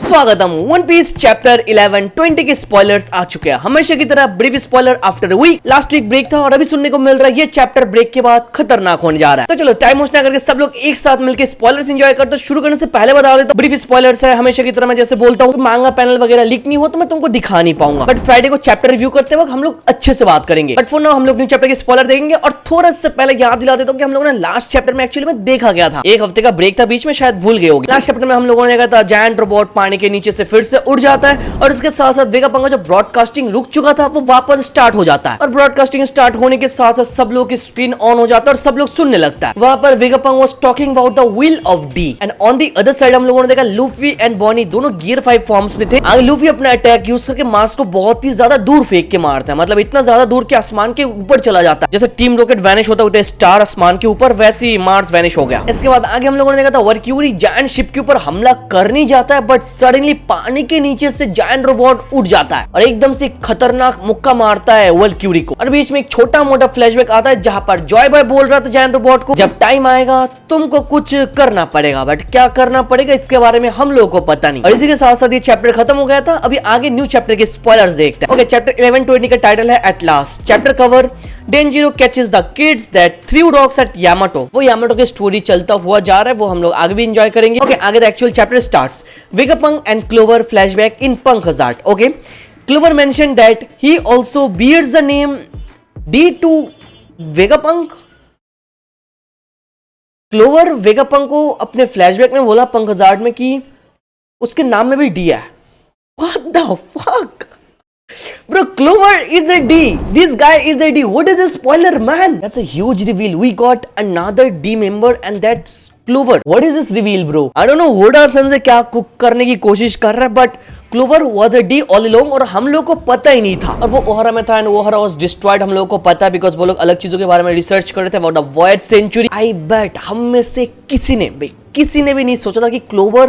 स्वागतम। One piece chapter 11 20 के spoilers आ चुके हैं। हमेशा की तरह brief spoiler after a week. Last week break था और अभी सुनने को मिल रहा है ये चैप्टर ब्रेक के बाद खतरनाक होने जा रहा है। तो चलो टाइम वेस्ट ना करके सब लोग एक साथ मिलकर स्पॉयलर्स एंजॉय करते। तो शुरू करने से पहले बता देता हूं ब्रीफ स्पॉयलर्स है। हमेशा की तरह मैं जैसे बोलता हूं मांगा पैनल वगैरह लीक नहीं हो तो मैं तुमको दिखा नहीं पाऊंगा, बट फ्राइडे को चैप्टर रिव्यू करते वक्त हम लोग अच्छे से बात करेंगे। बट फॉर नाउ हम लोग न्यू चैप्टर के स्पॉइलर देखेंगे। और थोड़ा सा पहले याद दिला देता हूं कि हम लोगों ने लास्ट चैप्टर में एक्चुअली में देखा गया था। एक हफ्ते का ब्रेक था बीच में, शायद भूल गए होंगे। लास्ट चैप्टर में हम लोगों ने देखा था जायंट रोबोट पानी के नीचे से फिर से उड़ जाता है और इसके साथ साथ वेगापंक का जो ब्रॉडकास्टिंग रुक चुका था वो वापस स्टार्ट हो जाता है। और ब्रॉडकास्टिंग स्टार्ट होने के साथ साथ सब लोग की स्क्रीन ऑन हो जाता है और सब लोग सुनने लगता है। वहां पर Vegapunk was talking about the wheel of D and on the other side हम लोगों ने देखा लूफी एंड बॉनी दोनों गियर 5 फॉर्म्स में थे। आगे लूफी अपना अटैक यूज करके मार्स को बहुत ही ज्यादा दूर फेंक के मारता है, मतलब इतना ज्यादा दूर कि आसमान के ऊपर चला जाता है। जैसे टीम रॉकेट वैनिश होता है स्टार आसमान के ऊपर, वैसे ही मार्स वैनिश हो गया। इसके बाद आगे हम लोगों ने देखा था वर्क्यूरी जायंट शिप के ऊपर हमला करने जाता है, बट सडनली पानी के नीचे से जायंट रोबोट उठ जाता है और एकदम से खतरनाक मुक्का मारता है वर्क्यूरी को। और बीच में एक छोटा मोटा फ्लैशबैक आता है जहां पर जॉय बॉय बोल रहा था जायंट रोबोट को जब टाइम आएगा तुमको कुछ करना पड़ेगा, बट क्या करना पड़ेगा इसके बारे में हम लोगों को पता नहीं। और इसी के साथ साथ ये चैप्टर खत्म हो गया था। अभी आगे न्यू चैप्टर के स्पॉयलर्स देखते हैं। ओके, चैप्टर 11-20 का टाइटल है at last. Chapter cover Denjiro catches the kids that threw rocks at Yamato. वो यामाटो की स्टोरी चलता हुआ जा रहा है, वो हम लोग आगे भी एंजॉय करेंगे। ओके, आगे the actual chapter starts. Vegapunk and clover flashback in punk hazard. Okay, clover mentioned that he also bears the name D to Vegapunk. Clover Vegapunk को अपने फ्लैशबैक में बोला पंक हजार्ड में कि उसके नाम में भी डी है। What the fuck? Bro, Clover is a D. This guy is a D. What is this spoiler, man? That's a huge reveal. We got another D member and that's Clover. What is this reveal, bro? I don't know. Oda-san से क्या cook करने की कोशिश कर रहा है, but Clover was a D all along और हम लोग को पता ही नहीं था। और वो ओहरा में था and ओहरा was destroyed, हम लोग को पता है because वो लोग अलग चीजों के बारे में रिसर्च कर रहे थे about the Void Century. I bet हम में से किसी ने भी नहीं सोचा था कि Clover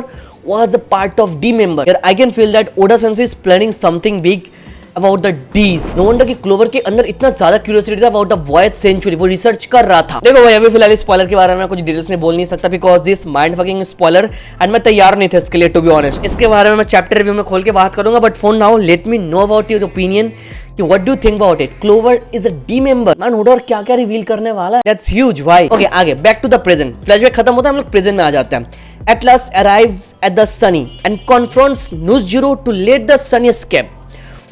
was a part of D member. Here I can feel that Oda-san is planning something big about the D's. No wonder कि क्लोवर के अंदर इतना ज्यादा क्यूरियोसिटी था about the Void Century, वो रिसर्च कर रहा था। देखो भाई अभी फिलहाल स्पॉइलर के बारे में कुछ डिटेल्स में बोल नहीं सकता because this mind fucking spoiler and मैं तैयार नहीं था इसके लिए, टू बी ऑनेस्ट। इसके बारे में मैं चैप्टर रिव्यू में खोल के बात करूंगा, but for now let me know about your opinion कि what do you think about it. Clover is a D member. Manhood और क्या क्या रिवील करने वाला है, दैट्स ह्यूज भाई। ओके, आगे back to the present. Flashback खत्म होता है, हम लोग प्रेजेंट में आ जाते हैं। Atlas arrives at the Sunny and confronts Nuzjuro to let the Sunny escape.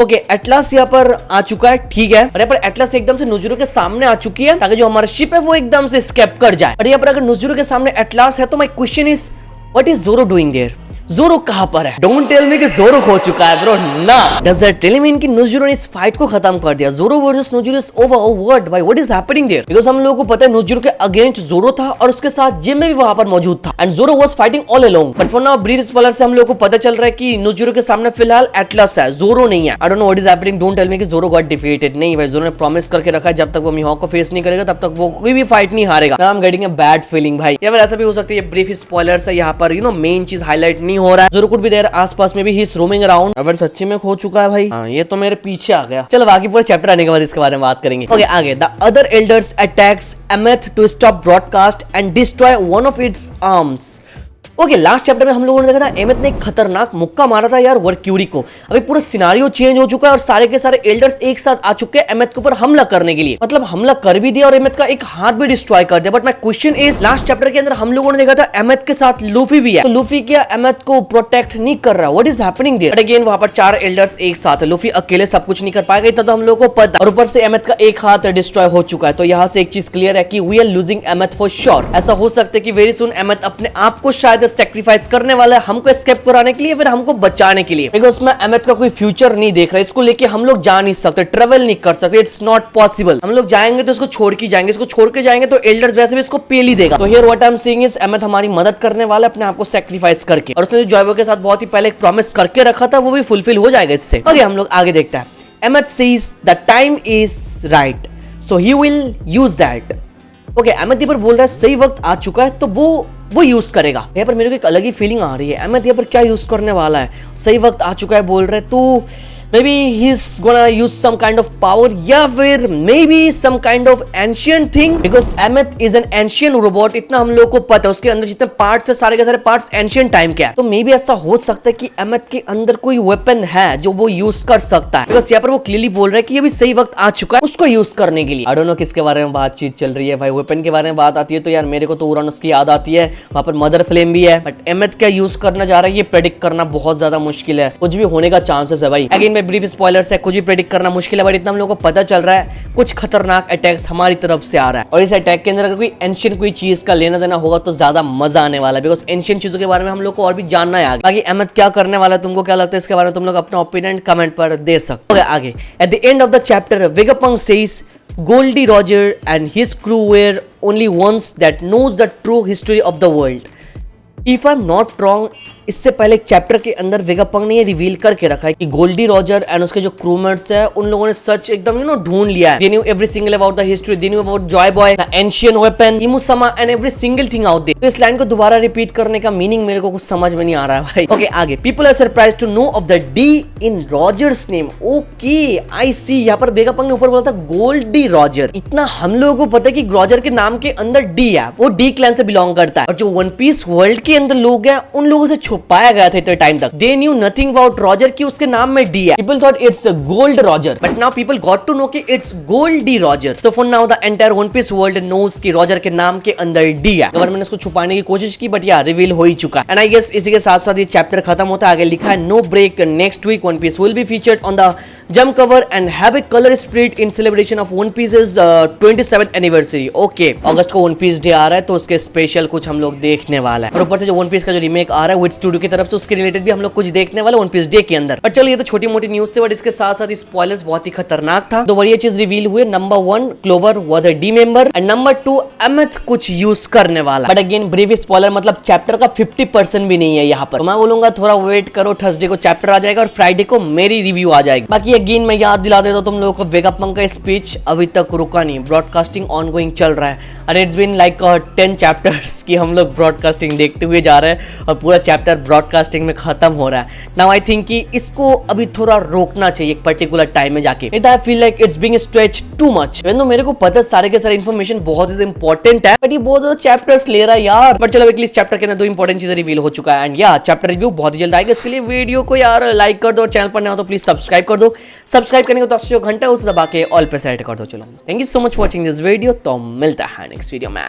Okay, atlas यहाँ पर आ चुका है, ठीक है। और यहाँ पर एटलास एकदम से नुजुरो के सामने आ चुकी है ताकि जो हमारा शिप है वो एकदम से स्केप कर जाए। और यहाँ पर अगर नुजुरो के सामने एटलास है तो my question is what is जोरो डूइंग देयर? जोरो कहां पर है? डोंट टेल मी कि जोरो खो चुका है ब्रो, ना। डज दैट टेल मी कि नुजुरो ने इस फाइट को खत्म कर दिया? Zoro versus Nusjuro is over. Oh what भाई, what is happening there? Because हम लोगों को पता है नुजुरो के अगेंस्ट जोरो था और उसके साथ जिम में भी वहां पर मौजूद था एंड जोरो was fighting all along. But for now brief spoiler से हम लोगों को पता चल रहा है कि नुजुरो के सामने फिलहाल एटलस है, जोरो नहीं है। I don't know what is happening. Don't tell me कि जोरो गॉट डिफीटेड। नहीं भाई, जोरो ने प्रॉमिस करके रखा है जब तक वो मिहोक को फेस नहीं करेगा तब तक वो कोई भी फाइट नहीं हारेगा। I am getting a bad feeling भाई। या फिर ऐसा भी हो सकता है ये ब्रीफ स्पॉइलर्स है, यहाँ पर यू नो मेन चीज हाईलाइट नहीं हो रहा है। जोरो कुड बी देयर आसपास में भी, ही इज रोमिंग अराउंड। अगर सच्ची में खो चुका है भाई, हाँ ये तो मेरे पीछे आ गया। चलो बाकी पूरा चैप्टर आने के बाद इसके बारे में बात करेंगे। ओके, आगे the other elders attacks Emeth to stop broadcast and destroy one of its arms. Okay, last chapter में हम लोगों ने देखा था एमेथ ने एक खतरनाक मुक्का मारा था यार वर्क्यूरी को। अभी पूरा सिनारियो चेंज हो चुका है और सारे के सारे एल्डर्स एक साथ आ चुके हैं एमेथ के ऊपर हमला करने के लिए। मतलब हमला कर भी दिया और एमेथ का एक हाथ भी डिस्ट्रॉय कर दिया। But my question is last chapter के अंदर हम लोगों ने देखा था एमेथ के साथ लूफी भी है, तो लूफी क्या एमेथ को प्रोटेक्ट नहीं कर रहा? What is happening there? But again वहां पर 4 एल्डर्स एक साथ है, लूफी अकेले सब कुछ नहीं कर पाएगा इतना तो हम लोगों को पता। और ऊपर से एमेथ का एक हाथ डिस्ट्रॉय हो चुका है, तो यहाँ से एक चीज क्लियर है कि we are losing Emeth for sure. ऐसा हो सकता है कि वेरी सुन एमेथ अपने आप को शायद सैक्रिफाइस करने वाला है हमको एस्केप कराने के लिए, फिर हमको बचाने के लिए। बिकॉज़ उसमें एमेथ का कोई फ्यूचर नहीं देख रहा है, इसको लेके हम लोग जा नहीं सकते, ट्रेवल नहीं कर सकते, इट्स नॉट पॉसिबल। हम लोग जाएंगे तो इसको छोड़ के जाएंगे, इसको छोड़ के जाएंगे तो एल्डर्स वैसे भी इसको पेल ही देगा। तो here what I am saying is Emeth हमारी मदद करने वाला है अपने आप को सैक्रिफाइस करके, और उसने जॉयबो के साथ बहुत ही पहले एक प्रॉमिस करके रखा था वो भी फुलफिल हो जाएगा इससे। ओके, हम लोग आगे देखते हैं। Emeth says the time is right so he will use that. Okay, Emeth यहाँ पर बोल रहा है सही वक्त आ चुका है तो वो यूज करेगा। यहाँ पर मेरे को एक अलग ही फीलिंग आ रही है, एमेथ यहाँ पर क्या यूज करने वाला है? सही वक्त आ चुका है बोल रहे, तो maybe he is gonna use some kind of power, या फिर maybe some kind of ancient thing, because Emeth is an ancient robot, इतना हम लोग को पता है। उसके अंदर जितने पार्ट्स है सारे के सारे पार्ट्स एंशियंट टाइम के हैं। तो मे बी ऐसा हो सकता है कि एमेथ के अंदर कोई वेपन है जो वो यूज कर सकता है, बिकॉज यहाँ पर वो क्लियरली बोल रहा है कि अभी सही वक्त आ चुका है उसको यूज करने के लिए। आई डोंट नो किसके बारे में बातचीत चल रही है भाई। वेपन के बारे में बात आती है तो यार मेरे को तो उरानस की याद आती है, वहां पर मदर फ्लेम भी है, बट एमेथ क्या यूज करना जा रहा है ये प्रेडिक्ट करना बहुत ज्यादा मुश्किल है। कुछ भी होने का चांसेस है भाई। अगेन मैं ब्रीफ स्पॉयलर्स है, कुछ भी प्रेडिक्ट करना मुश्किल है, बट इतना हम लोगों को पता चल रहा है कुछ खतरनाक अटैक्स हमारी तरफ से आ रहा है, और इस अटैक के अंदर अगर कोई एंशियंट कोई चीज का लेना देना होगा तो ज्यादा मजा आने वाला है, बिकॉज एंशियंट चीजों के बारे में हम लोग को और भी जानना है आगे। बाकी एमेथ क्या करने वाला है, तुमको क्या लगता है इसके बारे में, तुम लोग अपना ओपिनियन कमेंट पर दे सकते हो। आगे at the end of the chapter Vegapunk says Goldie Roger and his crew were only ones that knows the true history of the world. If I'm not wrong, इससे पहले एक चैप्टर के अंदर Vegapunk ने ये रिवील करके रखा है कि गोल्डी रॉजर एंड उसके जो क्रूमेट्स है उन लोगों ने सच एकदम ढूंढ लिया है। They knew every single about the history, they knew about Joy Boy, the ancient weapon, Imusama and every single thing out there. तो इस लाइन को दोबारा रिपीट करने का मीनिंग मेरे को कुछ समझ में नहीं आ रहा है भाई। ओके आगे, people are surprised to know of the D in Roger's name. Okay I see, यहाँ पर वेगापंक ने ऊपर बोला था गोल्डी रॉजर। इतना हम लोगों को पता है कि रॉजर के नाम के अंदर डी है, वो डी क्लैन से बिलोंग करता है, और जो वन पीस वर्ल्ड के अंदर लोग हैं उन लोगों से छुपाया गया था इतने टाइम तक। They knew nothing about Roger कि उसके नाम में डी है। People thought it's Gold Roger, but now people got to know कि it's Gol D Roger. So for now the entire One Piece world knows कि रॉजर के नाम के अंदर डी है। गवर्नमेंट ने इसको छुपाने की कोशिश की, बट यार रिवील हो ही चुका है। एंड आई गेस इसी के साथ साथ ये चैप्टर खत्म होता है। आगे लिखा है no break, next week One Piece will be featured on the Jump cover and have a colour split in celebration of One Piece's 27th anniversary. Okay, अगस्त को वन पीस डे आ रहा है तो उसके स्पेशल कुछ हम लोग देखने वाला है, और ऊपर से जो वन पीस का जो रीमेक आ रहा है विद स्टूडियो की तरफ से उसके रिलेटेड भी हम लोग कुछ देखने वाले वन पीस डे के अंदर। पर चलो ये तो छोटी मोटी न्यूज से, बट इसके साथ साथ स्पॉयलर्स बहुत ही खतरनाक था। तो बढ़िया चीज रिवील हुए। Number 1 clover was a D member, and number 2 एमेथ कुछ यूज करने वाला। बट अगेन ब्रीफ स्पॉइलर, मतलब चैप्टर का 50% भी नहीं है यहाँ पर। तो मैं बोलूंगा थोड़ा वेट करो, थर्सडे को चैप्टर आ जाएगा और फ्राइडे को मेरी रिव्यू आ जाएगी। बाकी अगेन मैं याद दिला देता हूं तुम लोगों को, वेगापंक का स्पीच अभी तक रुका नहीं, ब्रॉडकास्टिंग ऑनगोइंग चल रहा है, and it's been like 10 chapters कि हम लोग ब्रॉडकास्टिंग देखते हुए जा रहे हैं और पूरा चैप्टर ब्रॉडकास्टिंग में खत्म हो रहा है। नाउ आई थिंक कि इसको अभी थोड़ा रोकना चाहिए एक पर्टिकुलर टाइम में जाके। I feel like it's being stretch too much. मेरे को पता है सारे के सारे इन्फॉर्मेशन बहुत ही इंपॉर्टेंट है, बट ये बहुत ज्यादा चैप्टर्स ले रहा है यार। बट चलो एटलीस्ट चैप्टर के अंदर 2 इंपॉर्टेंट चीजें रिवील हो चुका है, एंड या चैप्टर रिव्यू बहुत ही जल्द आएगा। इसके लिए वीडियो को यार लाइक कर दो, और चैनल पर नया हो तो प्लीज सब्सक्राइब कर दो। सब्सक्राइब करने को 10 घंटा उस दबा के ऑल पे सेट कर दो। चलो thank you so much watching this video, तो मिलता है नेक्स्ट वीडियो में।